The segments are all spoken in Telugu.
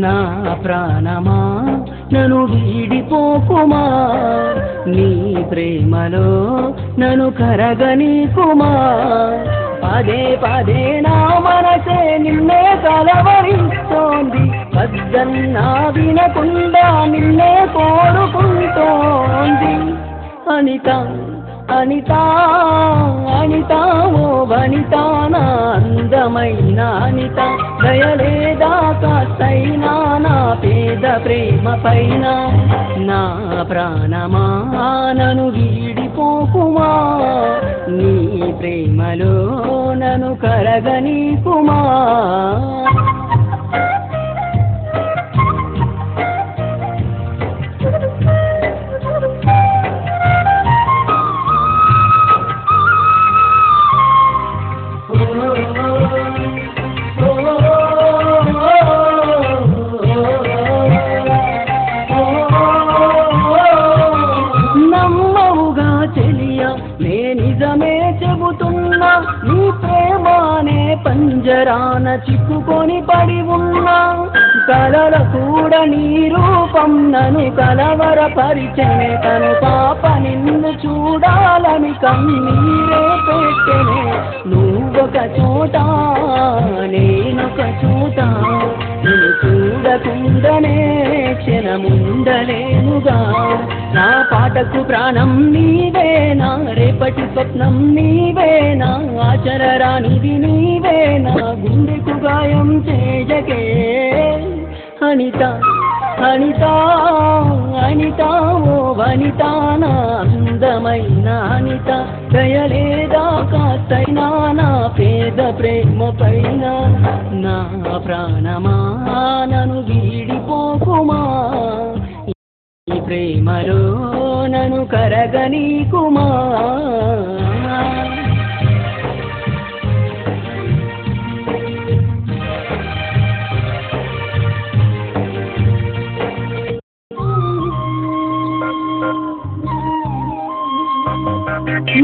నా ప్రాణమా నన్ను వీడిపోకుమా, నీ ప్రేమలో నన్ను కరగనీకుమా. పదే పదే నా మనసే నిన్నే కలవరిస్తోంది, వద్దన్నా వినకుండా నిన్నే కోరుకుంటోంది. అనిత అనిత అనిత ఓ వనిత, నా అందమైన అనిత, దయలేదా కాస్తైనా నా పేద ప్రేమ పైన. నా ప్రాణమా నన్ను వీడిపోకుమా, నీ ప్రేమలో నన్ను కరగనీకుమా. నమ్మవుగా చెలియా నే నిజమే చెబుతున్నా, నీ ప్రేమానే పంజరాన చిక్కుకొని పడి ఉన్నా. కలల కూడా నీ రూపం నన్ను కలవరపరిచెనే, తను పాప నిన్ను చూడాలని కన్నీరే పెట్టెనే. నువ్వొక చోట నేనొక చోట, నిన్ను చూడకుండానే క్షణముండలేనుగా. నా పాటకు ప్రాణం నీవేనా, రేపటి స్వప్నం నీవేనా, ఆచరరానిది నీవేనా, గుండెకు గాయం చేయకే. అనిత అనిత అనిత ఓ వనిత, నా అందమైన అనిత, దయలేదా కాస్తైనా నా పేద ప్రేమ పైన. నా ప్రాణమా నన్ను వీడిపోకుమా, ఈ ప్రేమలో నన్ను కరగనీకుమా.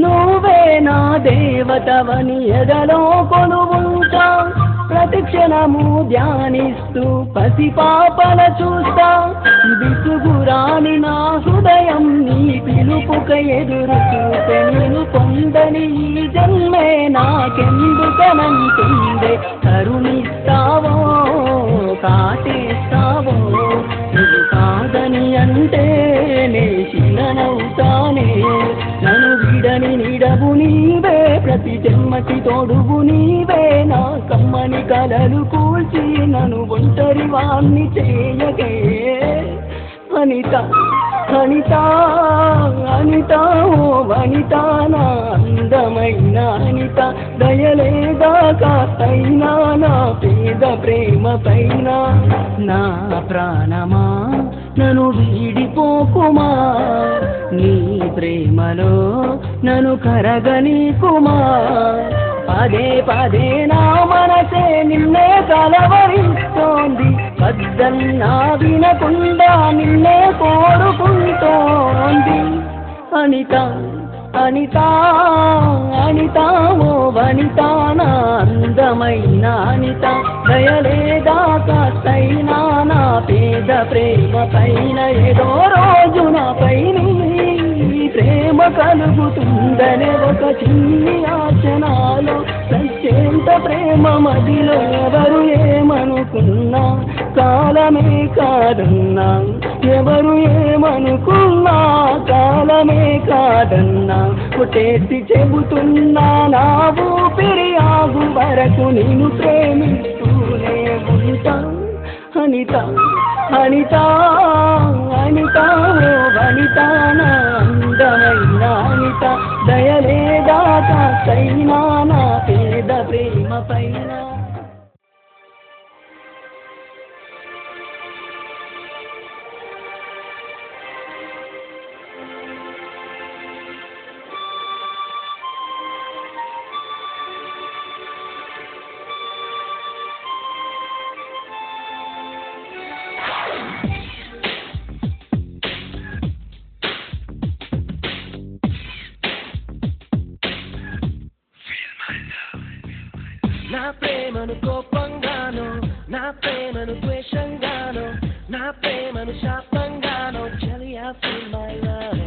నువ్వే నా దేవతవని ఎదలో కొలువుంటా, ప్రతిక్షణము ధ్యానిస్తూ పసిపాపల చూస్తా. విసుగురాని నా హృదయం నీ పిలుపుక ఎదురు చూసే, నేను పొందని ఈ జన్మే నాకెందుకనంటుందే. కరుణిస్తావో కాటేస్తావో, నువ్వు కాదని అంటే నే శిలనవుతానే. నన్ను విడని నీడవు నీవే, ప్రతి జన్మకి తోడువు నీవే, నా కమ్మని కలలు కూల్చి నన్ను ఒంటరి వాణ్ణి చేయగే. అనిత అనిత అనిత ఓ వనిత, నా అందమైన అనిత, దయలేదా కాస్తైనా నా పేద ప్రేమ పైన. నా ప్రాణమా నన్ను వీడిపోకుమా, నీ ప్రేమలో నన్ను కరగనీకుమా. పదే పదే నా మనసే నిన్నే కలవరిస్తోంది, వద్దన్నా వినకుండా నిన్నే కోరుకుంటోంది. అనిత అనిత అనిత ఓ వనిత, నా అందమైన అనిత, దయలేదా కాస్తైనా నా పేద ప్రేమ పైన. ఏదో రోజు నా పైన ప్రేమ కలుగుతుందనే ఒక చిన్ని ఆచనాలో, సత్యంత ప్రేమ మదిలో ఎవరు ఏమనుకున్నా కాలమే కాదన్నా. ఎవరు ఏమనుకున్నా కాలమే కాదన్నా. కొట్టేసి చెబుతున్నా నా ఊపిరి ఆగు వరకు నిన్ను ప్రేమిస్తూనే ఉంటా. అనిత అనిత అనిత ఓ వనిత, నా అందమైన అనిత, దయలేదా కాస్తైనా నా పేద ప్రేమ పైన. నా ప్రేమను కోపంగాను నా ప్రేమను ద్వేషంగాను నా ప్రేమను శాపంగాను చలి I feel my love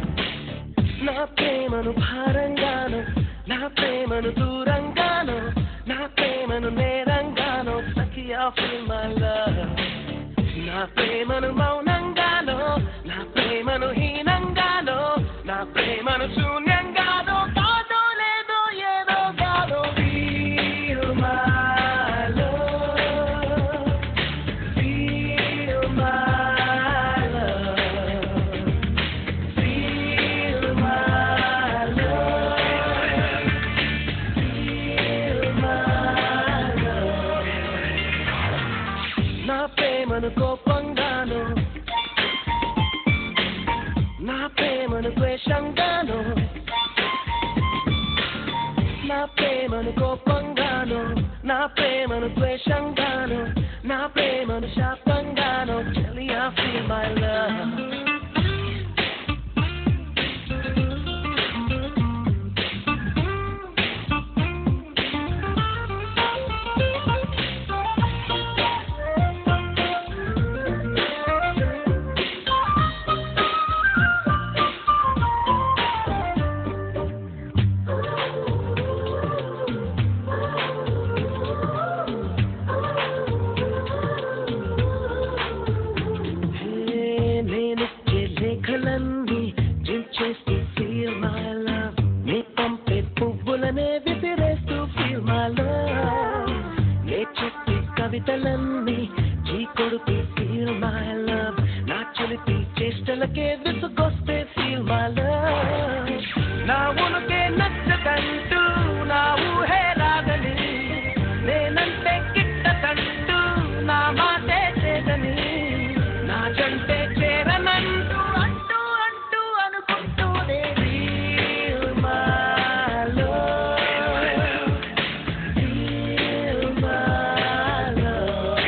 నా ప్రేమను భారంగాను నా ప్రేమను దూరంగాను నా ప్రేమను నేరంగాను సఖి I feel my love నా ప్రేమను మౌనంగాను నా ప్రేమను హీనంగాను నా ప్రేమను శూన్యంగాను కాదో లేదో ఏదో కాదో feel my love feel my love feel my love feel my love నా ప్రేమను కోపంగాను నా ప్రేమను ద్వేషంగాను నా ప్రేమను కోపంగాను నా ప్రేమను ద్వేషంగాను నా ప్రేమను శాపంగాను చలి I feel my love లేఖలన్నీ జించేస్తూ feel my love నే పంపే పువ్వులనే విసిరేస్తూ feel my love నే చెప్పే కవితలన్నీ చీ కొడుతూ feel my love నా చిలిపి చేష్టలకే విసుగొస్తే feel my love నా ఉనుకే నచ్చదంటూ నా ఊహే రాదని నేనంటే గిట్టదంటూ నా మాటే చేదని నా జంటే చేరనంటూ అంటూ అంటూ అనుకుంటూనే feel my love feel my love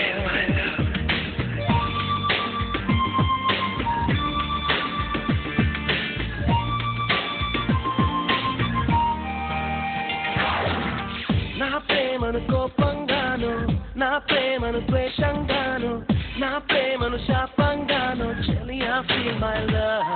నా ప్రేమను కోపంగాను నా ప్రేమను ద్వేషంగాను నా ప్రేమను శాపంగాను చలి I feel my love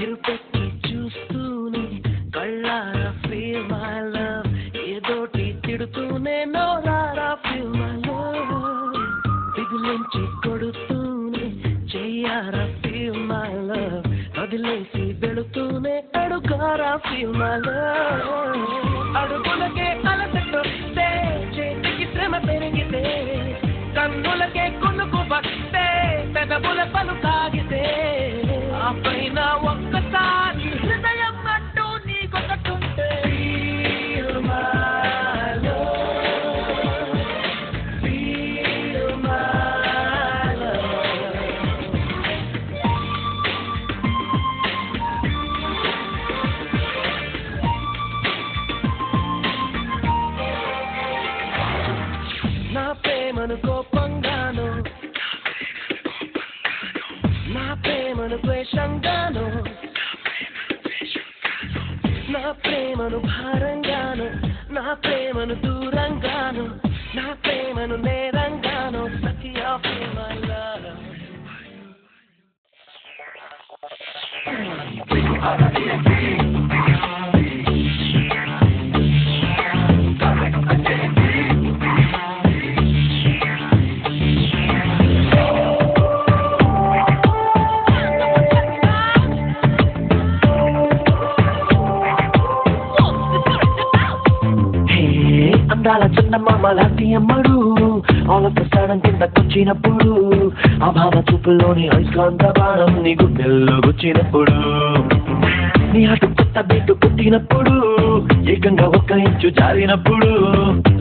ఎరుపెక్కి చూస్తూనే కళ్ళారా feel my love ఏదోటి తిడుతూనే నోరారా feel my love దిగులించి కొడుతూనే చెయ్యారా feel my love వదిలేసి వెళుతూనే అడుగారా feel my love అడుగులకే అలసటొస్తే చేతికి శ్రమ పెరిగితే కన్నులకే కునుకు వస్తే పెదవుల పలు కాగితే ఆ పైన ఒక్కసారి హృదయం అంటూ నీకొకటుంటే feel my love feel my love నా ప్రేమను కోపంగాను నా ప్రేమను ద్వేషంగాను నా ప్రేమను భారంగాను నా ప్రేమను దూరంగాను నా ప్రేమను నేరంగాను సఖి I feel my love అందాల చందమామ లాంటి అమ్మడు all of a sudden కిందకొచ్చినప్పుడు ఆ భావ చూపులోని అయస్కాంత బాణం నీ గుండెల్లో గుచ్చినప్పుడు నీ అటు కొత్త బీటు పుట్టినప్పుడు ఏకంగా 1 ఇంచు జారినప్పుడు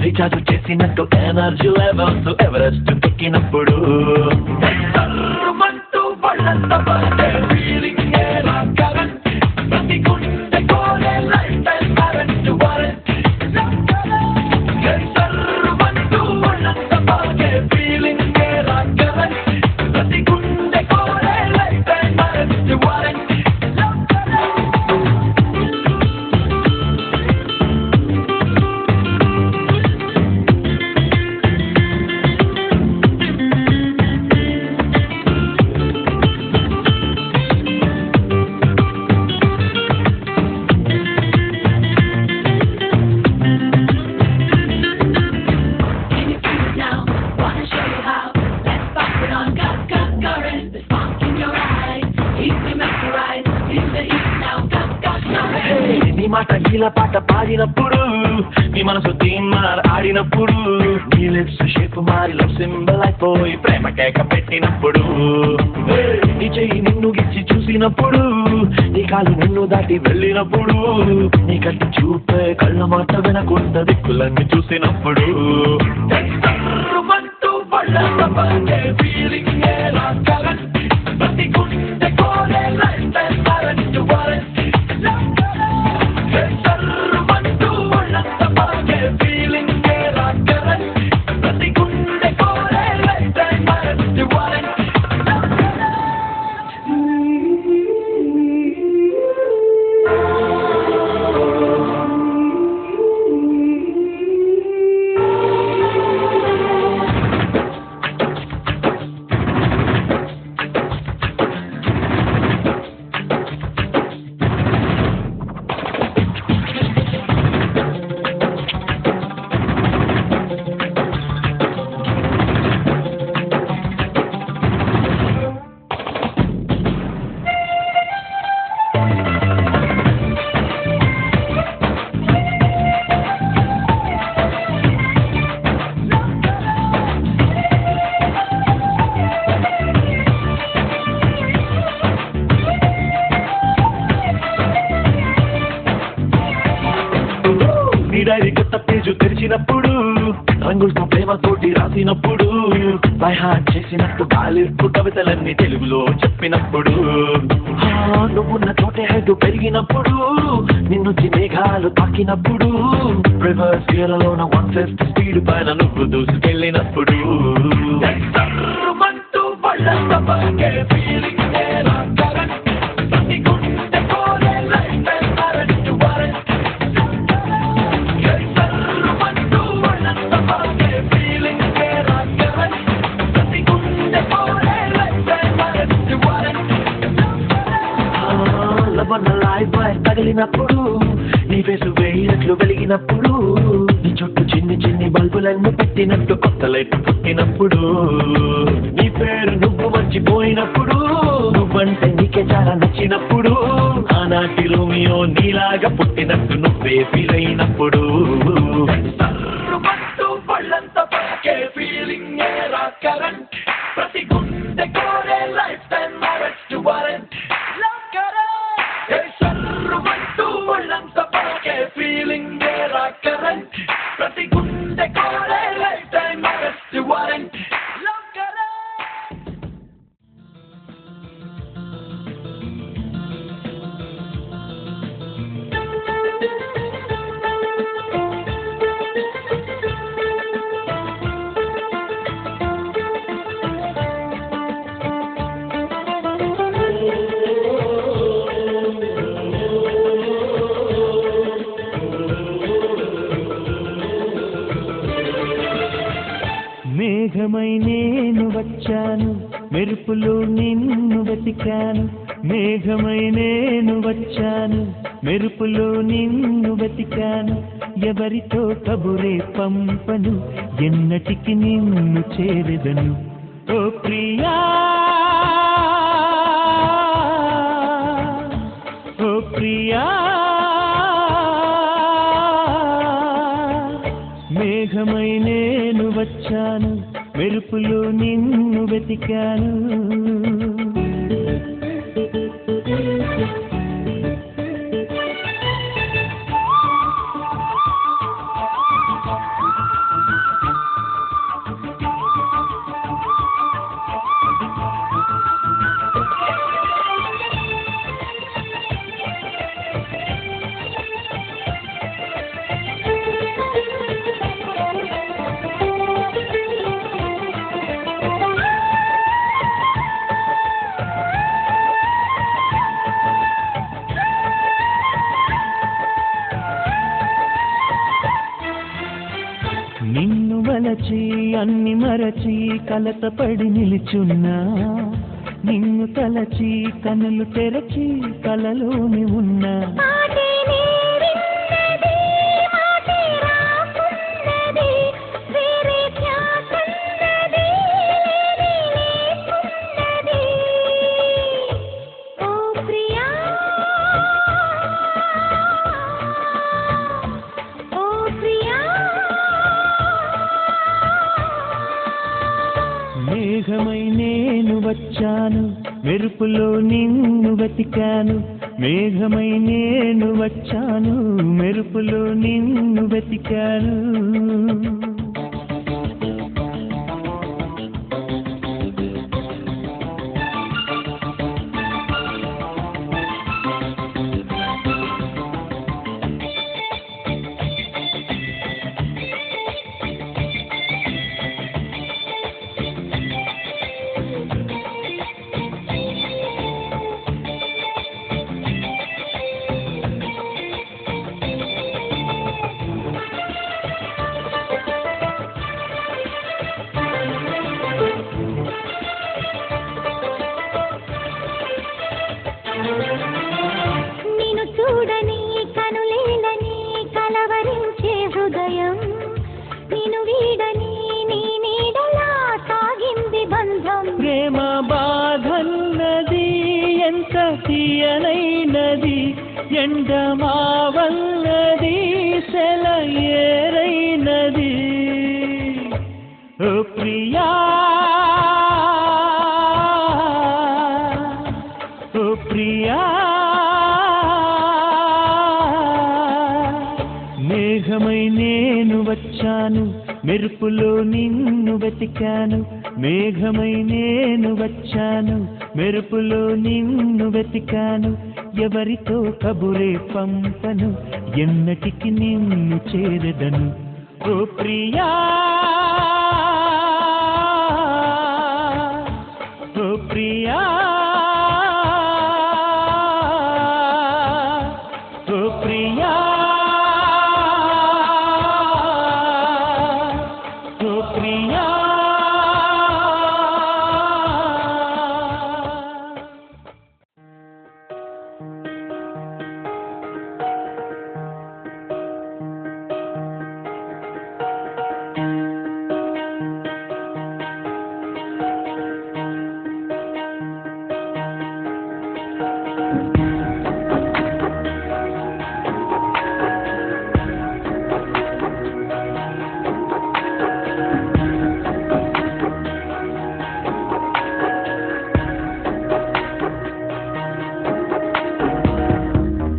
రీఛార్జ్ చేసినట్టు ఎనర్జీ లెవెల్స్ ఎవరెస్ట్ ఎక్కినప్పుడు సర్రుమంటూ పళ్ళంత పడే ఫీలింగ్ ఏలా కరెంట్ ప్రతి గుండె కోరే లైఫ్ టైం కరెంట్ వారెంట్ సర్రుమంటూ పళ్ళంత పడే ఫీలింగ్ ఏలా కరెంట్ ప్రతి గుండె కోరే లైఫ్ టైం కరెంట్ వారెంట్ నీ మాట ఇలా పాట పాడినప్పుడు నీ మనసు తీమార్ ఆడినప్పుడు నీ లిప్స్ షేప్ మారి లవ్ సింబల్ అయిపోయి ప్రేమ కేక పెట్టినప్పుడు నీ చెయ్యి నిన్ను గిచ్చి చూసినప్పుడు నీ కాలు నిన్ను దాటి వెళ్ళినప్పుడు నీ కట్టి చూపే కళ్ళ మాట వినకుండా దిక్కులన్నీ చూసినప్పుడు ఫీలింగ్ ప్రతి గుండె కోరే life time current warrant diary కొత్త పేజు తెరిచినప్పుడు రంగులతో ప్రేమతోటి రాసినప్పుడు బై హార్ట్ చేసినట్టు గాలిర్పు కవితలన్నీ తెలుగులో చెప్పినప్పుడు నువ్వున్న చోటే హైట్ పెరిగినప్పుడు నిన్ను మేఘాలు తాకినప్పుడు రివర్స్ గేర్లోన 150 స్పీడ్ పైన నువ్వు దూసుకెళ్ళినప్పుడు తగిలినప్పుడు నీ ఫేసు వేయినట్లు వెలిగినప్పుడు నీ చుట్టూ చిన్ని చిన్ని బల్బులన్నీ పెట్టినట్టు కొత్త లైట్ పుట్టినప్పుడు నీ పేరు నువ్వు మర్చిపోయినప్పుడు నువ్వంటే నీకే చాలా నచ్చినప్పుడు ఆనాటి రోమియో నీలాగా పుట్టినట్టు నువ్వే ఫీల్ అయినప్పుడు ప్రతి గుండె కోరే life time arrest warrant feeling current ప్రతి గుండె కోరే లైఫ్ టైం అరెస్ట్ వారెంట్ మేఘమై నేను వచ్చాను మెరుపులో నిన్ను వెతికాను మేఘమై నేను వచ్చాను మెరుపులో నిన్ను వెతికాను ఎవరితో కబురే పంపను ఎన్నటికి నిన్ను చేరెదను ఓ ప్రియా ఓ ప్రియా మేఘమై నేను వచ్చాను మెరుపులో నిన్ను వెతికాను నిన్ను వలచి అన్ని మరచి కలతపడి నిలుచున్నా నిన్ను తలచి కనులు తెరచి కలలోని ఉన్నా మేఘమై నేను వచ్చాను మెరుపులో నిన్ను వెతికాను మేఘమై నేను వచ్చాను మెరుపులో నిన్ను వెతికాను నిన్ను చూడని కనులేలని కలవరించే హృదయం నిన్ను వీడని నీ నీడలా సాగింది బంధం ప్రేమ బాధన్నది ఎంత తీయనైనది ఎండమావన్నది సెలయేరైనది ఓ ప్రియా ఓ ప్రియా మేఘమై నేను వచ్చాను మెరుపులో నిన్ను వెతికాను మేఘమై నేను వచ్చాను మెరుపులో నిన్ను వెతికాను ఎవరితో కబురే పంపను ఎన్నటికి నిన్ను చేరదను ఓ ప్రియా ఓ ప్రియా ఓ ప్రియా ఓ ప్రియా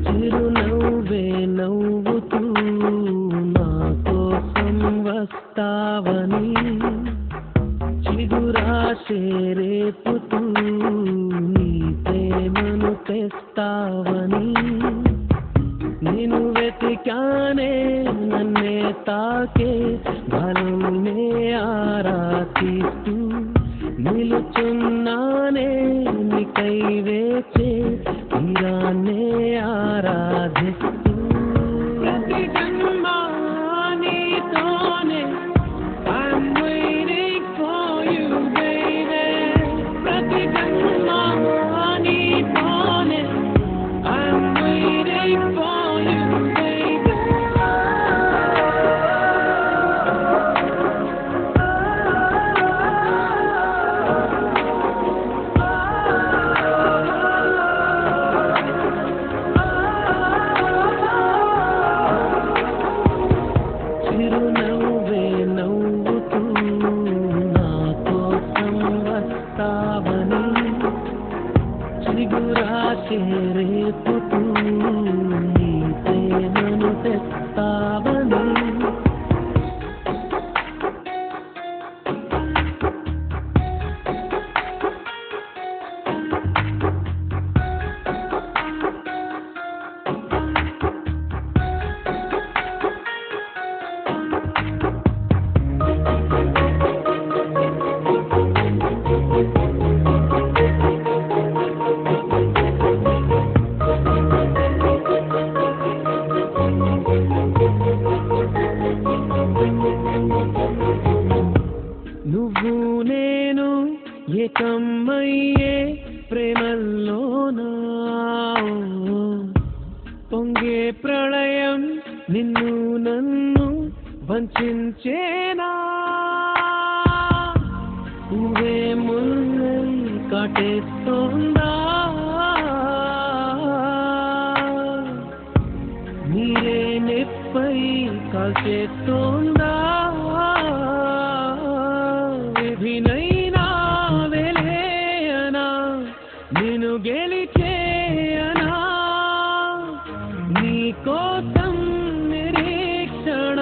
చిరునవ్వే నవ్వుతూ నా కోసం వస్తావని చిగురాశే రేపుతూ నీ ప్రేమను తెస్తావని నేను వెతికానే నన్నే తాకే బలంనే ఆరాధిస్తూ నిలుచున్నానే నీకై వేచే తీరాన్నే ఆరాధిస్తూ ప్రతి జన్మ నీతోనే I'm waiting for you baby ప్రతి జన్మ నీతోనే I'm waiting for you baby నువ్వు నేను ఏకమయ్యే ప్రేమల్లోనా పొంగే ప్రళయం నిన్ను నన్ను వంచేనా నువ్వే ముల్లై కాటేస్తోందా నీరే నెప్పై కాల్చేస్తోందా విధినైనా వెలేయనా నేను గెలిచేయనా నీ కోసం నిరీక్షణ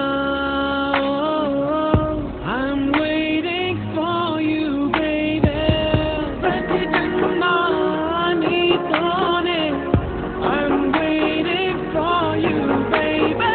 I'm waiting for you baby ప్రతి జన్మ నీతోనే I'm waiting for you baby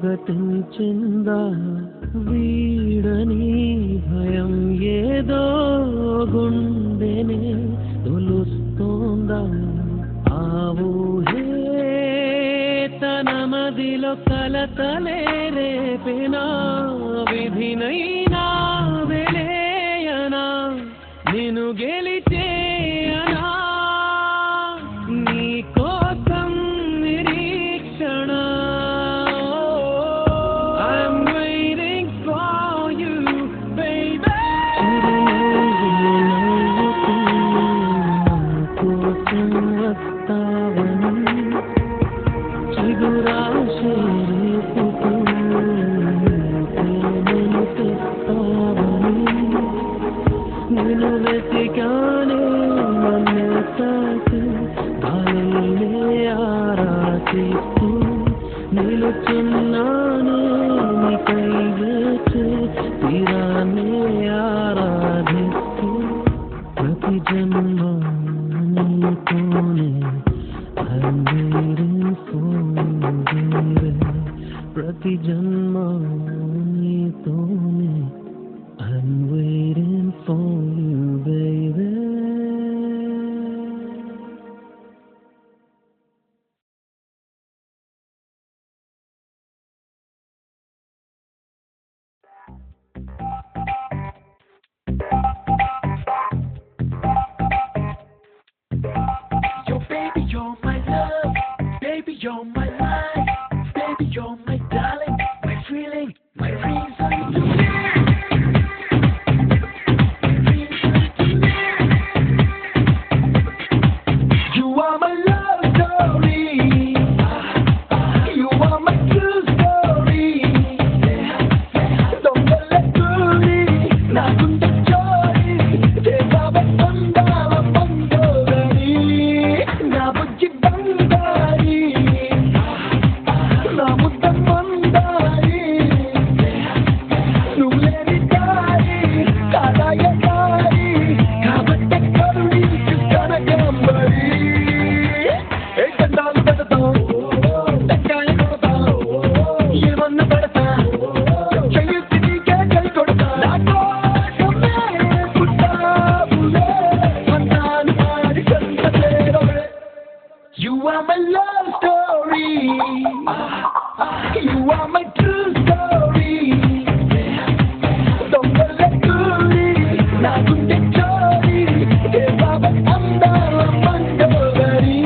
గతించిందా వీడని భయం ఏదో గుండెనే తొలుస్తోందా ఆ ఊహే తన మదిలో కలతలే రేపినా విధినైనా వెలేయనా నేను గెలిచేయనా నీ కోసం నిరీక్షణ I'm waiting for you baby కోసం వస్తావని చిగురాశే రేపుతూ ప్రేమను తెస్తావని నేను వెతికానే నన్ను తాకి గాలినే ఆరాధిస్తూ నిలుచున్నానే నీకై వేచి తీరాన్ని ఆరాధిస్తూ ప్రతి జన్మ నీతోనే I'm waiting for you baby ప్రతి జన్మ నీతోనే I'm waiting for you baby Yo, baby, you're my love. Baby, you're my life. Baby, you're my darling. My feeling, my reason to live. You are my love story. You are my true story. Don't let go. Na kunta chori. Te baba andala bandogani. Na bujji bandari. Na mutta mandari. Nulleri dari. Kadaya dari. Kabatte karuni chukana gambari. Ekandalu bedata. Takkaya kodata. Yevanna padata. Chayutti nike kal kodata. Na kosame puttavule. Vandanu paadi kantaserove. You are my love story. You are my true story. Dongale kuli, na gunde chori, e baba andala mandogari.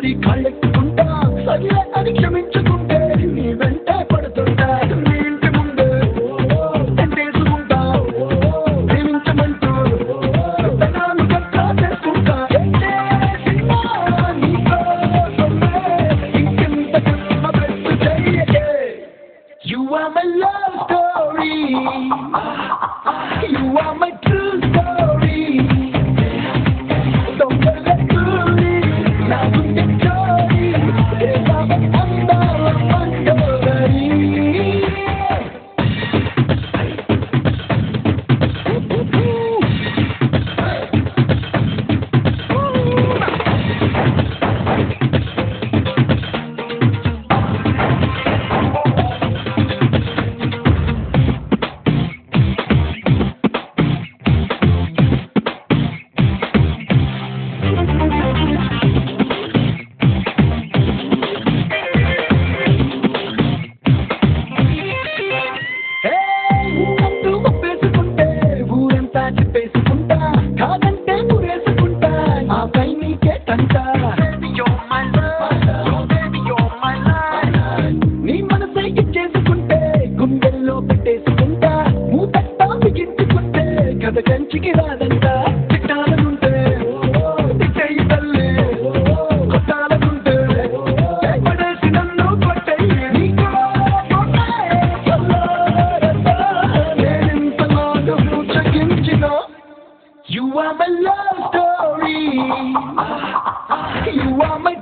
పడి కాళ్ళెట్టుకుంటా సరే అని క్షమించుకుంటే నీ వెంటే పడుతుంటా నీ ఇంటి ముందే ఎంటేసుకుంటా ప్రేమించమంటూ తనాను కట్టా చేసుకుంటా ఇంకెంతకన్నా best చెయ్యకే You are my love story. You are my true story. Don't let go. Now we can joy. Devama andala mandori. కంచికి రాదంట తిట్టాలనుంటే తిట్టయి తల్లి కొట్టాలనుంటే పడేసి నన్ను కొట్టయి నేనింతలాగా పూచకించిన You are my love story. You are my